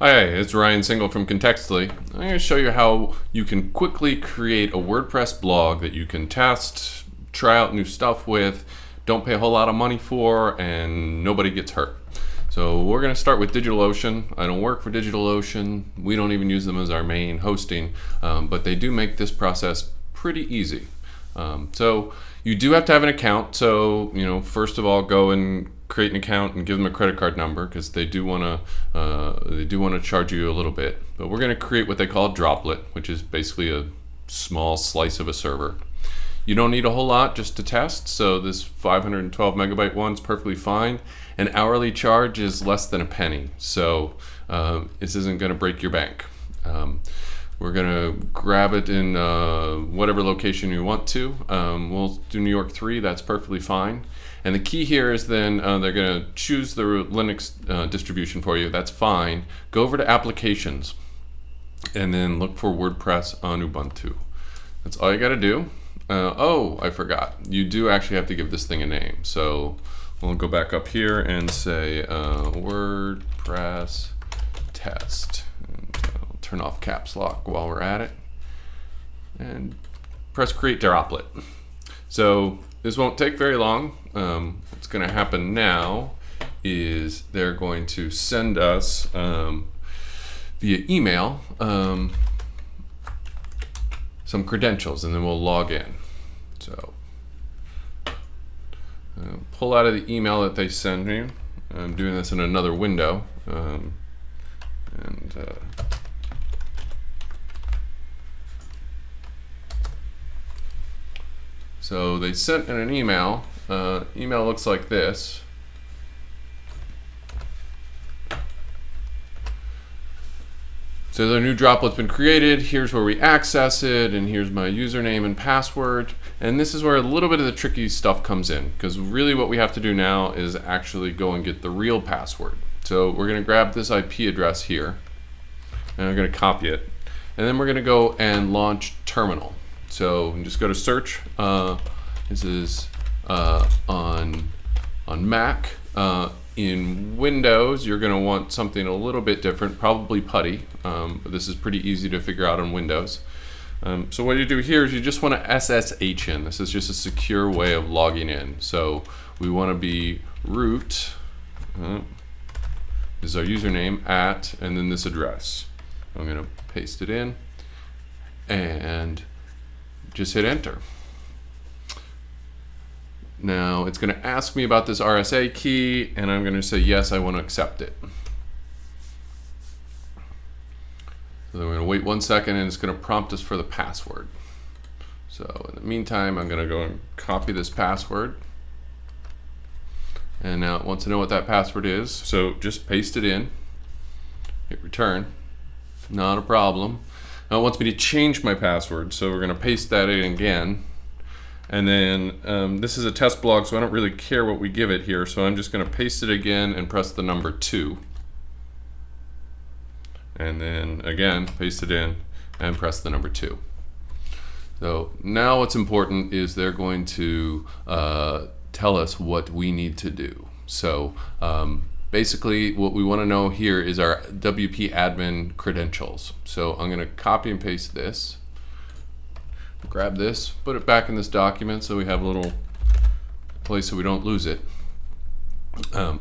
Hi, it's Ryan Single from Contextually. I'm going to show you how you can quickly create a WordPress blog that you can test, try out new stuff with, don't pay a whole lot of money for, and nobody gets hurt. So we're going to start with DigitalOcean. I don't work for DigitalOcean. We don't even use them as our main hosting, but they do make this process pretty easy. So you do have to have an account. So, first of all, go and create an account and give them a credit card number because they do want to charge you a little bit. But we're going to create what they call a droplet, which is basically a small slice of a server. You don't need a whole lot just to test. So this 512 megabyte one is perfectly fine. An hourly charge is less than a penny. So this isn't going to break your bank. We're going to grab it in whatever location you want to. We'll do New York 3, that's perfectly fine. And the key here is then they're going to choose the Linux distribution for you, that's fine. Go over to Applications and then look for WordPress on Ubuntu. That's all you got to do. Oh, I forgot. You do actually have to give this thing a name. So we'll go back up here and say WordPress test. Turn off caps lock while we're at it and press create droplet. So this won't take very long. What's going to happen now is they're going to send us via email some credentials and then we'll log in. So pull out of the email that they send me. I'm doing this in another window. So they sent in an email. Email looks like this. So the new droplet's been created. Here's where we access it, and here's my username and password. And this is where a little bit of the tricky stuff comes in, because really what we have to do now is actually go and get the real password. So we're going to grab this IP address here, and I'm going to copy it, and then we're going to go and launch terminal. So just go to search. This is on Mac. In Windows, you're going to want something a little bit different, probably PuTTY, but this is pretty easy to figure out on Windows. So what you do here is you just want to SSH in. This is just a secure way of logging in. So we want to be root. This is our username @ and then this address. I'm going to paste it in and just hit enter. Now it's going to ask me about this RSA key and I'm going to say yes, I want to accept it. So then we're going to wait 1 second and it's going to prompt us for the password. So in the meantime, I'm going to go and copy this password. And now it wants to know what that password is. So just paste it in, hit return, not a problem. Now it wants me to change my password, so we're going to paste that in again. And then this is a test blog, so I don't really care what we give it here, so I'm just going to paste it again and press the number 2. And then again, paste it in and press the number 2. So now what's important is they're going to tell us what we need to do. So basically, what we want to know here is our WP admin credentials. So I'm going to copy and paste this, grab this, put it back in this document so we have a little place so we don't lose it.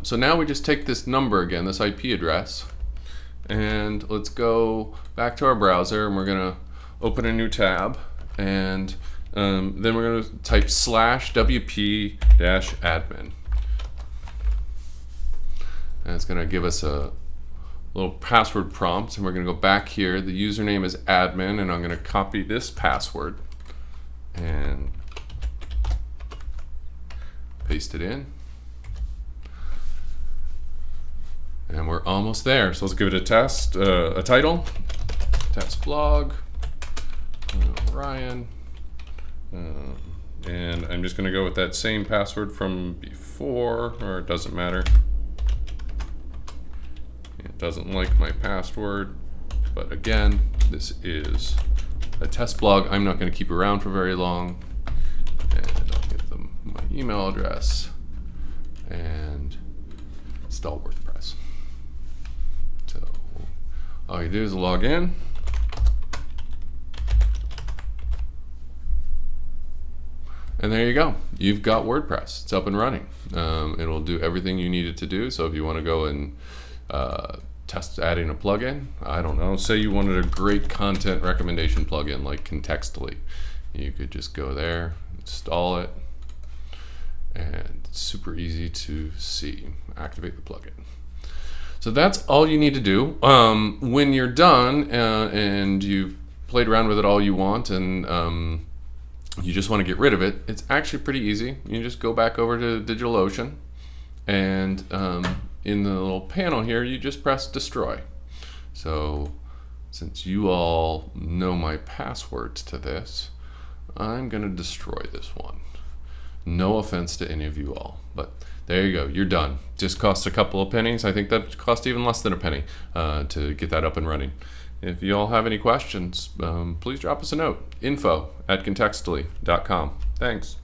So now we just take this number again, this IP address, and let's go back to our browser and we're going to open a new tab and then we're going to type /WP-admin. And it's going to give us a little password prompt, and we're going to go back here. The username is admin, and I'm going to copy this password and paste it in. And we're almost there. So let's give it a test, a title, test blog, Ryan. And I'm just going to go with that same password from before, or it doesn't matter. It doesn't like my password, but again, this is a test blog. I'm not going to keep around for very long. And I'll give them my email address and install WordPress. So All you do is log in. And there you go. You've got WordPress. It's up and running. It'll do everything you need it to do. So if you want to go and test adding a plugin, I don't know, say you wanted a great content recommendation plugin like Contextually, you could just go there, install it, and it's super easy to see. Activate the plugin. So that's all you need to do. When you're done and you've played around with it all you want, and you just want to get rid of it, it's actually pretty easy. You just go back over to DigitalOcean, and in the little panel here, you just press destroy. So since you all know my passwords to this, I'm going to destroy this one. No offense to any of you all, but there you go. You're done. Just costs a couple of pennies. I think that cost even less than a penny to get that up and running. If you all have any questions, please drop us a note. info@contextually.com. Thanks.